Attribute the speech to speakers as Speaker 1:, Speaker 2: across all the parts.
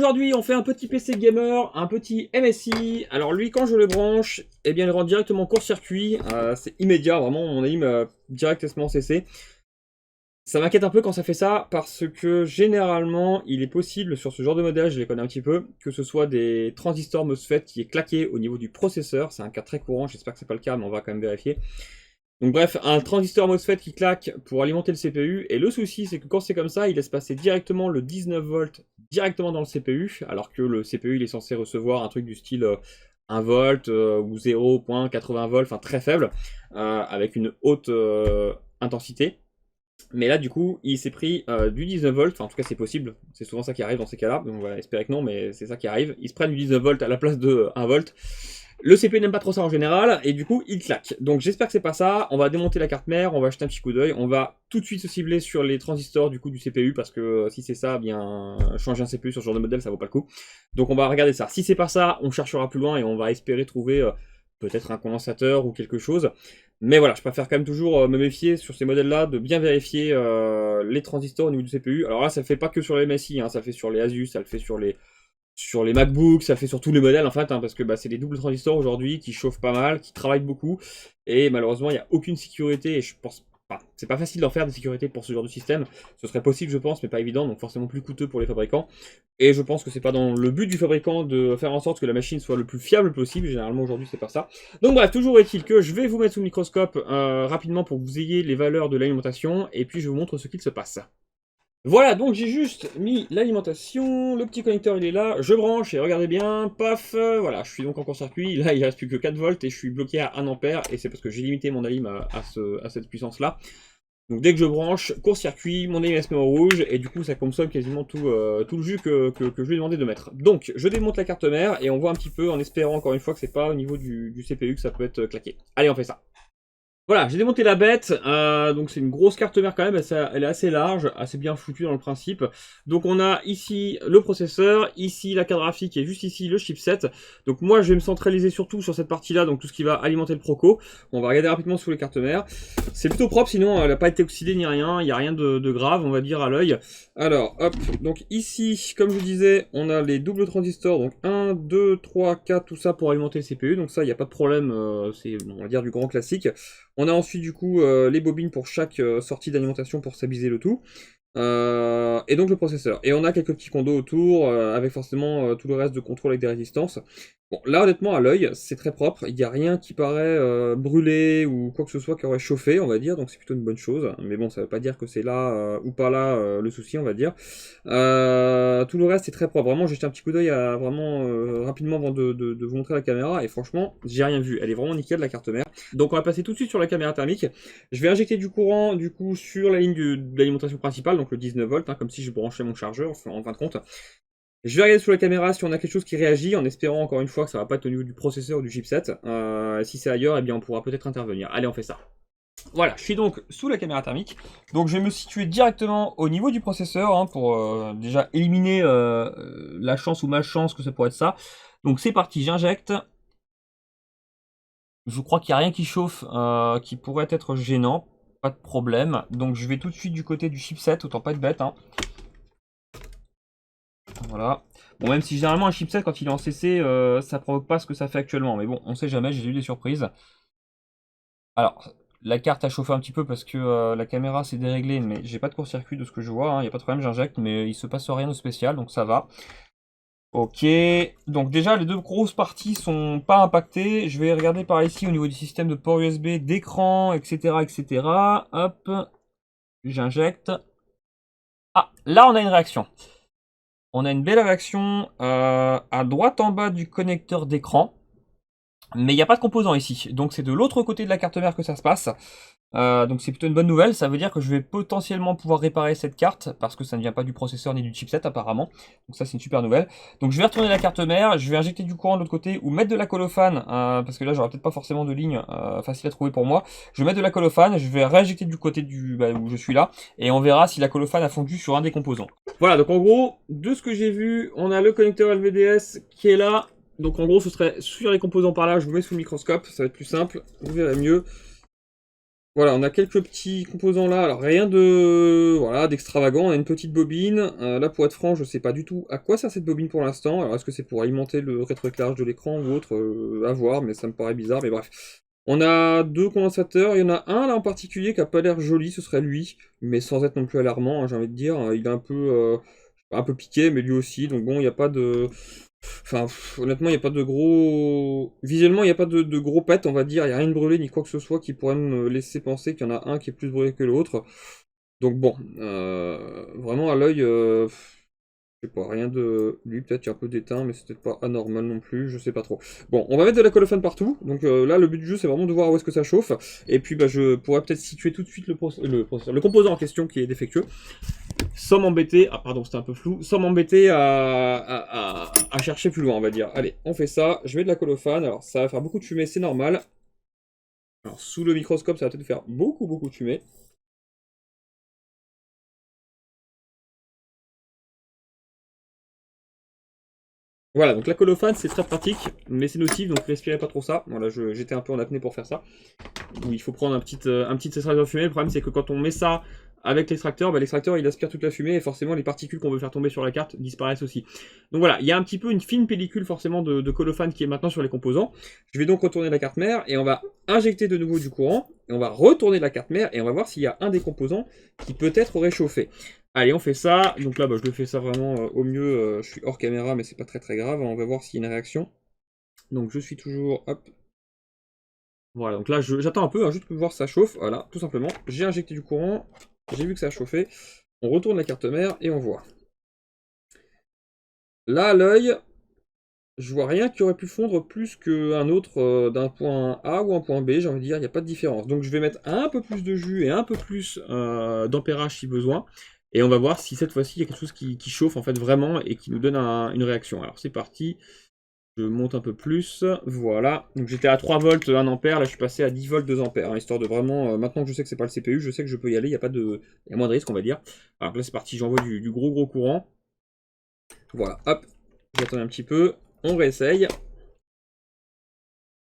Speaker 1: aujourd'hui, on fait un petit PC gamer, un petit MSI. Alors lui, quand je le branche, eh bien, il rentre directement court-circuit. C'est immédiat, vraiment, on anime directement CC. Ça m'inquiète un peu quand ça fait ça, parce que généralement, il est possible sur ce genre de modèle, je les connais un petit peu, que ce soit des transistors MOSFET qui est claqué au niveau du processeur. C'est un cas très courant, j'espère que c'est pas le cas, mais on va quand même vérifier. Donc bref, un transistor MOSFET qui claque pour alimenter le CPU, et le souci c'est que quand c'est comme ça, il laisse passer directement le 19 volts directement dans le CPU, alors que le CPU il est censé recevoir un truc du style 1 volt ou 0.80 volts, enfin très faible, avec une haute intensité. Mais là du coup, il s'est pris du 19 volts, enfin en tout cas c'est possible, c'est souvent ça qui arrive dans ces cas-là, donc on va espérer que non, mais c'est ça qui arrive. Ils se prennent du 19 volts à la place de 1 volt. Le CPU n'aime pas trop ça en général, et du coup, il claque. Donc j'espère que c'est pas ça, on va démonter la carte mère, on va jeter un petit coup d'œil, on va tout de suite se cibler sur les transistors du coup du CPU, parce que si c'est ça, bien changer un CPU sur ce genre de modèle, ça vaut pas le coup. Donc on va regarder ça. Si c'est pas ça, on cherchera plus loin, et on va espérer trouver peut-être un condensateur ou quelque chose. Mais voilà, je préfère quand même toujours me méfier sur ces modèles-là, de bien vérifier les transistors au niveau du CPU. Alors là, ça le fait pas que sur les MSI, hein, ça le fait sur les Asus, ça le fait sur les MacBooks, ça le fait sur tous les modèles en fait, hein, parce que bah, c'est des doubles transistors aujourd'hui qui chauffent pas mal, qui travaillent beaucoup, et malheureusement il n'y a aucune sécurité, et je pense pas, c'est pas facile d'en faire des sécurités pour ce genre de système. Ce serait possible je pense, mais pas évident, donc forcément plus coûteux pour les fabricants, et je pense que c'est pas dans le but du fabricant de faire en sorte que la machine soit le plus fiable possible, généralement aujourd'hui c'est pas ça. Donc bref, toujours est-il que je vais vous mettre sous le microscope rapidement pour que vous ayez les valeurs de l'alimentation, et puis je vous montre ce qu'il se passe. Voilà, donc j'ai juste mis l'alimentation, le petit connecteur il est là, je branche et regardez bien, paf, voilà, je suis donc en court-circuit, là il reste plus que 4 volts et je suis bloqué à 1 ampère, et c'est parce que j'ai limité mon alim à cette puissance-là. Donc dès que je branche, court-circuit, mon alim se met au rouge, et du coup ça consomme quasiment tout le jus que je lui ai demandé de mettre. Donc je démonte la carte mère, et on voit un petit peu, en espérant encore une fois que c'est pas au niveau du CPU que ça peut être claqué. Allez, on fait ça. Voilà, j'ai démonté la bête, donc c'est une grosse carte mère quand même, elle est assez large, assez bien foutue dans le principe. Donc on a ici le processeur, ici la carte graphique et juste ici le chipset. Donc moi je vais me centraliser surtout sur cette partie-là, donc tout ce qui va alimenter le Proco. On va regarder rapidement sous les cartes mères. C'est plutôt propre, sinon elle n'a pas été oxydée ni rien, il n'y a rien de grave, on va dire, à l'œil. Alors, hop, donc ici, comme je vous disais, on a les doubles transistors, donc 1, 2, 3, 4, tout ça pour alimenter le CPU, donc ça, il n'y a pas de problème, c'est, on va dire, du grand classique. On a ensuite, du coup, les bobines pour chaque sortie d'alimentation pour stabiliser le tout. Et donc le processeur. Et on a quelques petits condos autour, avec forcément tout le reste de contrôle avec des résistances. Bon, là honnêtement à l'œil, c'est très propre, il n'y a rien qui paraît brûlé ou quoi que ce soit qui aurait chauffé, on va dire, donc c'est plutôt une bonne chose. Mais bon, ça veut pas dire que c'est là ou pas là le souci, on va dire. Tout le reste est très propre, vraiment j'ai jeté un petit coup d'œil vraiment rapidement avant de vous montrer la caméra, et franchement, j'ai rien vu, elle est vraiment nickel la carte mère. Donc on va passer tout de suite sur la caméra thermique. Je vais injecter du courant du coup sur la ligne de l'alimentation principale, donc le 19 volts, hein, comme si je branchais mon chargeur en fin de compte. Je vais regarder sur la caméra si on a quelque chose qui réagit, en espérant encore une fois que ça va pas être au niveau du processeur ou du chipset. Si c'est ailleurs, eh bien on pourra peut-être intervenir. Allez, on fait ça. Voilà, je suis donc sous la caméra thermique. Donc je vais me situer directement au niveau du processeur, hein, pour déjà éliminer la chance ou malchance que ça pourrait être ça. Donc c'est parti, j'injecte. Je crois qu'il n'y a rien qui chauffe qui pourrait être gênant. Pas de problème. Donc je vais tout de suite du côté du chipset, autant pas être bête, hein. Voilà. Bon, même si généralement un chipset, quand il est en CC, ça provoque pas ce que ça fait actuellement. Mais bon, on sait jamais, j'ai eu des surprises. Alors, la carte a chauffé un petit peu parce que la caméra s'est déréglée, mais j'ai pas de court-circuit de ce que je vois, hein. Il n'y a pas de problème, j'injecte, mais il se passe rien de spécial, donc ça va. Ok, donc déjà les deux grosses parties sont pas impactées. Je vais regarder par ici au niveau du système de port USB, d'écran, etc., etc. Hop, j'injecte. Ah, là on a une réaction. On a une belle réaction à droite en bas du connecteur d'écran. Mais il n'y a pas de composant ici. Donc c'est de l'autre côté de la carte mère que ça se passe. Donc c'est plutôt une bonne nouvelle. Ça veut dire que je vais potentiellement pouvoir réparer cette carte, parce que ça ne vient pas du processeur ni du chipset apparemment. Donc ça c'est une super nouvelle. Donc je vais retourner la carte mère, je vais injecter du courant de l'autre côté, ou mettre de la colophane, parce que là j'aurai peut-être pas forcément de ligne facile à trouver pour moi. Je vais mettre de la colophane, je vais réinjecter du côté où je suis là, et on verra si la colophane a fondu sur un des composants. Voilà, donc en gros, de ce que j'ai vu, on a le connecteur LVDS qui est là. Donc en gros, ce serait sur les composants par là, je vous mets sous le microscope, ça va être plus simple, vous verrez mieux. Voilà, on a quelques petits composants là, alors rien de voilà d'extravagant, on a une petite bobine, là pour être franc, je sais pas du tout à quoi sert cette bobine pour l'instant, alors est-ce que c'est pour alimenter le rétroéclairage de l'écran ou autre, à voir, mais ça me paraît bizarre, mais bref. On a deux condensateurs, il y en a un là en particulier qui a pas l'air joli, ce serait lui, mais sans être non plus alarmant, hein, j'ai envie de dire, il est un peu piqué, mais lui aussi, donc bon, il n'y a pas de... Enfin, honnêtement, il n'y a pas de gros... Visuellement, il n'y a pas de gros pets, on va dire. Il n'y a rien de brûlé ni quoi que ce soit qui pourrait me laisser penser qu'il y en a un qui est plus brûlé que l'autre. Donc bon, vraiment à l'œil, je sais pas, rien de... Lui, peut-être qu'il y a un peu d'éteint, mais c'est peut-être pas anormal non plus, je sais pas trop. Bon, on va mettre de la colophane partout. Donc là, le but du jeu, c'est vraiment de voir où est-ce que ça chauffe. Et puis, bah, je pourrais peut-être situer tout de suite le composant en question qui est défectueux sans m'embêter, ah pardon c'était un peu flou, sans m'embêter à chercher plus loin on va dire. Allez, on fait ça, je mets de la colophane, alors ça va faire beaucoup de fumée, c'est normal. Alors sous le microscope ça va peut-être faire beaucoup de fumée. Voilà, donc la colophane c'est très pratique, mais c'est nocif, donc respirez pas trop ça. Voilà, j'étais un peu en apnée pour faire ça. Où il faut prendre un petit extracteur de fumée. Le problème c'est que quand on met ça avec l'extracteur, bah, l'extracteur il aspire toute la fumée et forcément les particules qu'on veut faire tomber sur la carte disparaissent aussi. Donc voilà, il y a un petit peu une fine pellicule forcément de colophane qui est maintenant sur les composants. Je vais donc retourner la carte mère et on va injecter de nouveau du courant et on va retourner la carte mère et on va voir s'il y a un des composants qui peut être réchauffé. Allez, on fait ça. Donc là, bah, je le fais ça vraiment au mieux. Je suis hors caméra, mais c'est pas très grave. On va voir s'il y a une réaction. Donc je suis toujours... Hop. Voilà, donc là, j'attends un peu, hein, juste pour voir si ça chauffe. Voilà, tout simplement. J'ai injecté du courant. J'ai vu que ça a chauffé. On retourne la carte mère et on voit. Là, à l'œil, je vois rien qui aurait pu fondre plus qu'un autre d'un point A ou un point B. J'ai envie de dire, il n'y a pas de différence. Donc je vais mettre un peu plus de jus et un peu plus d'ampérage si besoin. Et on va voir si cette fois-ci il y a quelque chose qui chauffe en fait vraiment et qui nous donne une réaction. Alors c'est parti, je monte un peu plus, voilà. Donc j'étais à 3 volts 1 ampère, là je suis passé à 10 volts 2 ampères, hein, histoire de vraiment, maintenant que je sais que c'est pas le CPU, je sais que je peux y aller, il y a moins de risque on va dire. Alors là c'est parti, j'envoie du gros courant. Voilà, hop, j'attends un petit peu, on réessaye.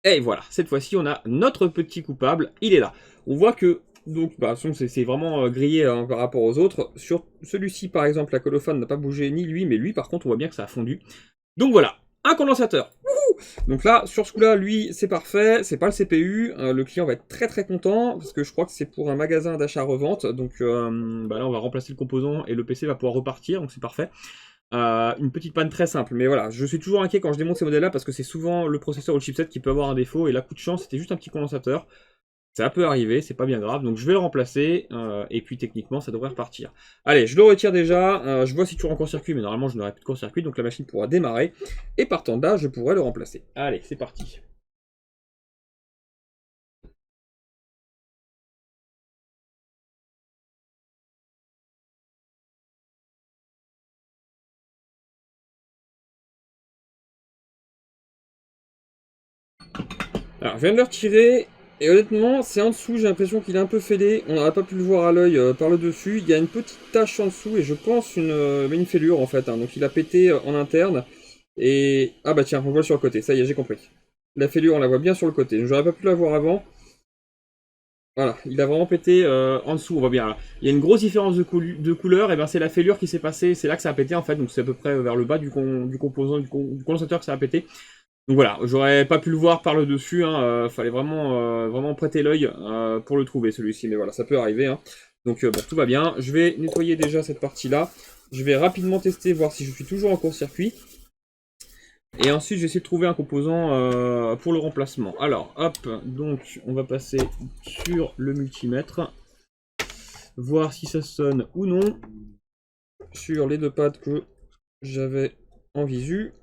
Speaker 1: Et voilà, cette fois-ci on a notre petit coupable, il est là. On voit que donc, bah, c'est vraiment grillé hein, par rapport aux autres. Sur celui-ci, par exemple, la colophane n'a pas bougé, ni lui, mais lui, par contre, on voit bien que ça a fondu. Donc voilà, un condensateur. Wouhou. Donc là, sur ce coup-là, lui, c'est parfait. C'est pas le CPU. Le client va être très content, parce que je crois que c'est pour un magasin d'achat-revente. Donc bah là, on va remplacer le composant et le PC va pouvoir repartir, donc c'est parfait. Une petite panne très simple, mais voilà, je suis toujours inquiet quand je démonte ces modèles-là, parce que c'est souvent le processeur ou le chipset qui peut avoir un défaut, et là, coup de chance, c'était juste un petit condensateur. Ça peut arriver, c'est pas bien grave, donc je vais le remplacer, et puis techniquement ça devrait repartir. Allez, je le retire déjà, je vois si toujours en court-circuit, mais normalement je n'aurai plus de court-circuit, donc la machine pourra démarrer, et partant de là, je pourrai le remplacer. Allez, c'est parti. Alors, je viens de le retirer, et honnêtement, c'est en dessous, j'ai l'impression qu'il est un peu fêlé, on n'aurait pas pu le voir à l'œil par le dessus, il y a une petite tache en dessous, et je pense une fêlure en fait, hein. Donc il a pété en interne, et... Ah bah tiens, on voit sur le côté, ça y est, j'ai compris. La fêlure, on la voit bien sur le côté, j'aurais pas pu la voir avant. Voilà, il a vraiment pété en dessous, on voit bien. Là. Il y a une grosse différence de couleur, et ben c'est la fêlure qui s'est passée, c'est là que ça a pété en fait, donc c'est à peu près vers le bas du composant, du condensateur que ça a pété. Donc voilà, j'aurais pas pu le voir par le dessus, hein, fallait vraiment prêter l'œil pour le trouver celui-ci, mais voilà, ça peut arriver. Hein. Donc bon, tout va bien. Je vais nettoyer déjà cette partie-là. Je vais rapidement tester, voir si je suis toujours en court-circuit. Et ensuite, je vais essayer de trouver un composant pour le remplacement. Alors, hop, donc on va passer sur le multimètre. Voir si ça sonne ou non. Sur les deux pads que j'avais en visu.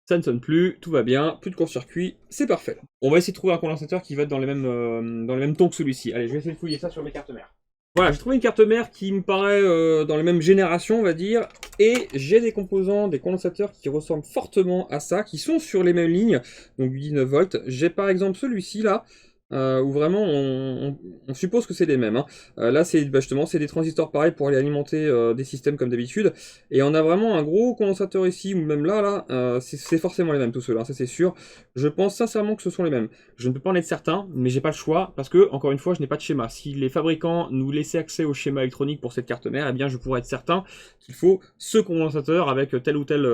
Speaker 1: Ça ne sonne plus, tout va bien, plus de court-circuit, c'est parfait. On va essayer de trouver un condensateur qui va être dans les mêmes tons que celui-ci. Allez, je vais essayer de fouiller ça sur mes cartes mères. Voilà, j'ai trouvé une carte mère qui me paraît dans les mêmes générations, on va dire, et j'ai des composants, des condensateurs qui ressemblent fortement à ça, qui sont sur les mêmes lignes, donc du 19 volts. J'ai par exemple celui-ci là, où vraiment on suppose que c'est les mêmes, hein. Là, c'est justement c'est des transistors pareils pour aller alimenter des systèmes comme d'habitude. Et on a vraiment un gros condensateur ici, ou même là, c'est forcément les mêmes tous ceux-là, ça c'est sûr. Je pense sincèrement que ce sont les mêmes. Je ne peux pas en être certain, mais j'ai pas le choix, parce que, encore une fois, je n'ai pas de schéma. Si les fabricants nous laissaient accès au schéma électronique pour cette carte mère, eh bien je pourrais être certain qu'il faut ce condensateur avec telle ou telle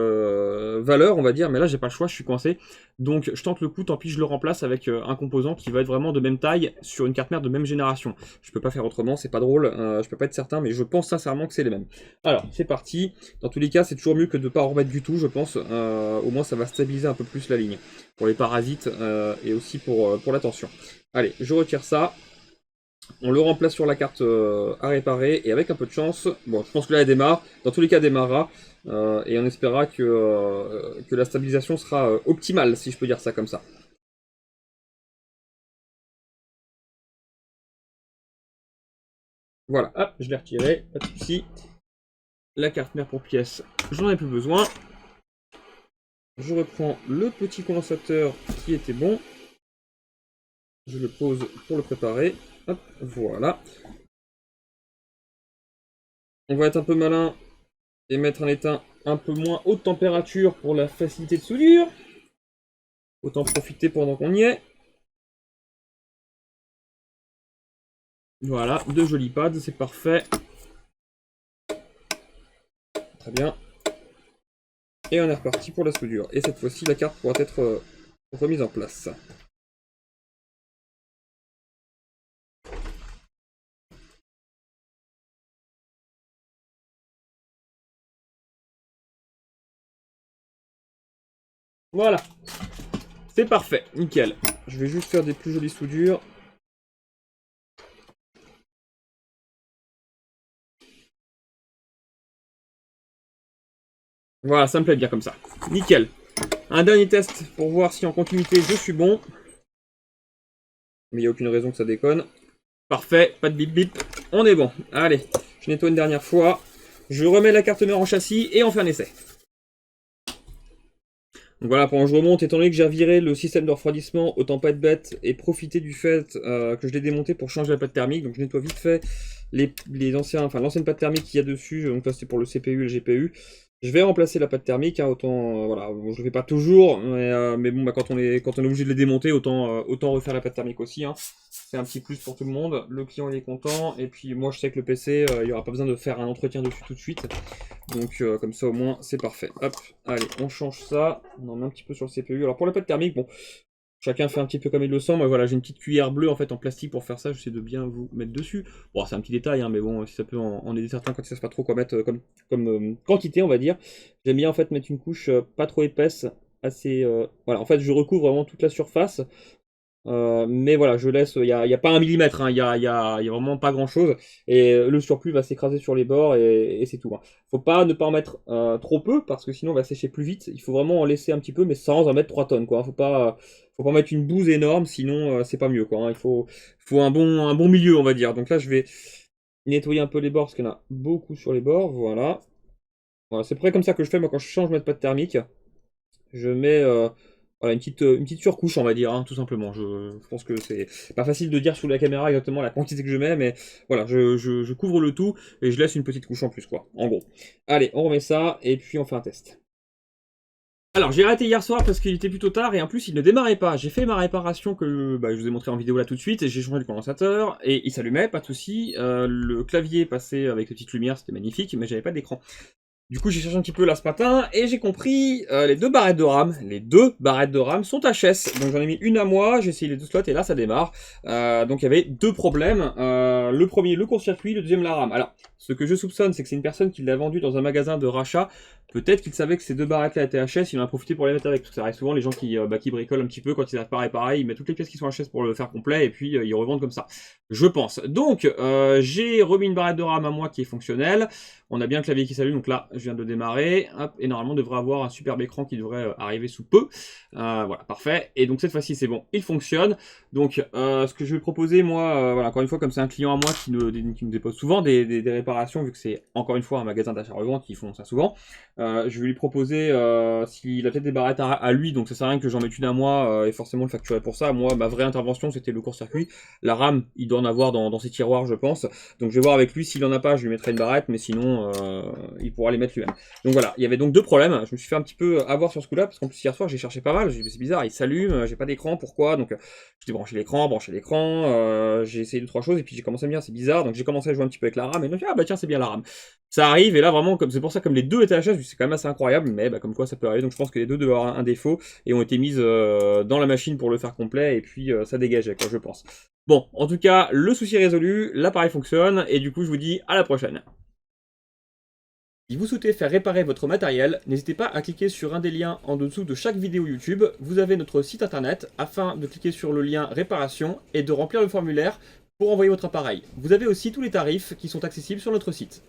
Speaker 1: valeur, on va dire, mais là j'ai pas le choix, je suis coincé. Donc je tente le coup, tant pis, je le remplace avec un composant qui va être vraiment de même taille sur une carte mère de même génération. Je peux pas faire autrement, c'est pas drôle, je peux pas être certain, mais je pense sincèrement que c'est les mêmes. Alors, c'est parti. Dans tous les cas, c'est toujours mieux que de pas en remettre du tout, je pense. Au moins, ça va stabiliser un peu plus la ligne. Pour les parasites et aussi pour la tension. Allez, je retire ça. On le remplace sur la carte à réparer, et avec un peu de chance, bon, je pense que là elle démarre, dans tous les cas elle démarrera, et on espérera que la stabilisation sera optimale, si je peux dire ça comme ça. Voilà, hop, je l'ai retiré, pas de soucis. La carte mère pour pièce, j'en ai plus besoin. Je reprends le petit condensateur qui était bon. Je le pose pour le préparer. Hop, voilà. On va être un peu malin et mettre un étain un peu moins haute température pour la facilité de soudure. Autant profiter pendant qu'on y est. Voilà, deux jolis pads, c'est parfait. Très bien. Et on est reparti pour la soudure. Et cette fois-ci, la carte pourra être remise en place. Voilà. C'est parfait, nickel. Je vais juste faire des plus jolies soudures. Voilà, ça me plaît bien comme ça. Nickel. Un dernier test pour voir si en continuité je suis bon. Mais il n'y a aucune raison que ça déconne. Parfait, pas de bip bip. On est bon. Allez, je nettoie une dernière fois. Je remets la carte mère en châssis et on fait un essai. Donc voilà, pendant que je remonte, étant donné que j'ai reviré le système de refroidissement, autant pas être bête et profiter du fait que je l'ai démonté pour changer la pâte thermique. Donc je nettoie vite fait l'ancienne pâte thermique qu'il y a dessus. Donc là c'est pour le CPU et le GPU. Je vais remplacer la pâte thermique, hein, autant voilà, bon, je le fais pas toujours, mais bon, bah, quand on est obligé de les démonter, autant refaire la pâte thermique aussi, hein. C'est un petit plus pour tout le monde. Le client il est content, et puis moi je sais que le PC, il n'y aura pas besoin de faire un entretien dessus tout de suite. Donc comme ça au moins c'est parfait. Hop, allez, on change ça, on en met un petit peu sur le CPU. Alors pour la pâte thermique, bon, chacun fait un petit peu comme il le sent. Moi voilà, j'ai une petite cuillère bleue en fait en plastique pour faire ça, j'essaie de bien vous mettre dessus. Bon, c'est un petit détail, hein, mais bon, si ça peut en aider certains quand ils savent pas trop quoi mettre comme quantité, on va dire. J'aime bien en fait mettre une couche pas trop épaisse, assez... Voilà, en fait je recouvre vraiment toute la surface. Mais voilà, je laisse, il n'y a pas un millimètre, hein, y a vraiment pas grand chose, et le surplus va s'écraser sur les bords, et c'est tout, hein. Faut pas ne pas en mettre trop peu, parce que sinon on va sécher plus vite, il faut vraiment en laisser un petit peu, mais sans en mettre 3 tonnes, quoi. Faut pas mettre une bouse énorme, sinon c'est pas mieux, quoi, hein. Il faut un bon milieu, on va dire. Donc là je vais nettoyer un peu les bords, parce qu'il y en a beaucoup sur les bords, voilà. Voilà, c'est près comme ça que je fais, moi, quand je change ma pâte thermique. Je mets voilà, une petite surcouche, on va dire, hein, tout simplement. Je pense que c'est pas facile de dire sous la caméra exactement la quantité que je mets, mais voilà, je couvre le tout et je laisse une petite couche en plus, quoi, en gros. Allez, on remet ça et puis on fait un test. Alors, j'ai arrêté hier soir parce qu'il était plutôt tard et en plus il ne démarrait pas. J'ai fait ma réparation que je vous ai montré en vidéo là tout de suite et j'ai changé le condensateur et il s'allumait, pas de souci. Le clavier passait avec les petites lumières, c'était magnifique, mais j'avais pas d'écran. Du coup, j'ai cherché un petit peu là ce matin et j'ai compris les deux barrettes de RAM. Les deux barrettes de RAM sont HS. Donc j'en ai mis une à moi, j'ai essayé les deux slots et là ça démarre. Donc il y avait deux problèmes. Le premier, le court-circuit, le deuxième, la RAM. Alors, ce que je soupçonne, c'est que c'est une personne qui l'a vendu dans un magasin de rachat. Peut-être qu'il savait que ces deux barrettes-là étaient HS, il en a profité pour les mettre avec. Parce que ça arrive souvent, les gens qui bricolent un petit peu quand ils n'arrivent pas à réparer, ils mettent toutes les pièces qui sont HS pour le faire complet et puis ils revendent comme ça. Je pense. Donc, j'ai remis une barrette de RAM à moi qui est fonctionnelle. On a bien le clavier qui s'allume, donc là, je viens de le démarrer, hop, et normalement on devrait avoir un superbe écran qui devrait arriver sous peu. Voilà, parfait. Et donc cette fois-ci c'est bon, il fonctionne. Donc ce que je vais proposer, moi, voilà, encore une fois, comme c'est un client à moi qui nous dépose souvent des réparations, vu que c'est encore une fois un magasin d'achat-revente qui font ça souvent, je vais lui proposer, s'il a peut-être des barrettes à lui, donc ça sert à rien que j'en mette une à moi et forcément le facturer pour ça. Moi, ma vraie intervention c'était le court-circuit. La RAM, il doit en avoir dans ses tiroirs, je pense. Donc je vais voir avec lui, s'il en a pas, je lui mettrai une barrette, mais sinon, il pourra les mettre lui-même. Donc voilà, il y avait donc deux problèmes. Je me suis fait un petit peu avoir sur ce coup-là, parce qu'en plus hier soir j'ai cherché pas mal. J'ai dit c'est bizarre, il s'allume, j'ai pas d'écran, pourquoi? Donc j'ai branché l'écran, j'ai essayé deux trois choses et puis j'ai commencé à me dire c'est bizarre. Donc j'ai commencé à jouer un petit peu avec la RAM et donc ah bah tiens c'est bien la RAM. Ça arrive et là vraiment comme c'est pour ça comme les deux étaient HS, c'est quand même assez incroyable, mais bah, comme quoi ça peut arriver. Donc je pense que les deux devaient avoir un défaut et ont été mises dans la machine pour le faire complet et puis ça dégageait quoi je pense. Bon, en tout cas, le souci est résolu, l'appareil fonctionne, et du coup, je vous dis à la prochaine. Si vous souhaitez faire réparer votre matériel, n'hésitez pas à cliquer sur un des liens en dessous de chaque vidéo YouTube. Vous avez notre site internet, afin de cliquer sur le lien réparation et de remplir le formulaire pour envoyer votre appareil. Vous avez aussi tous les tarifs qui sont accessibles sur notre site.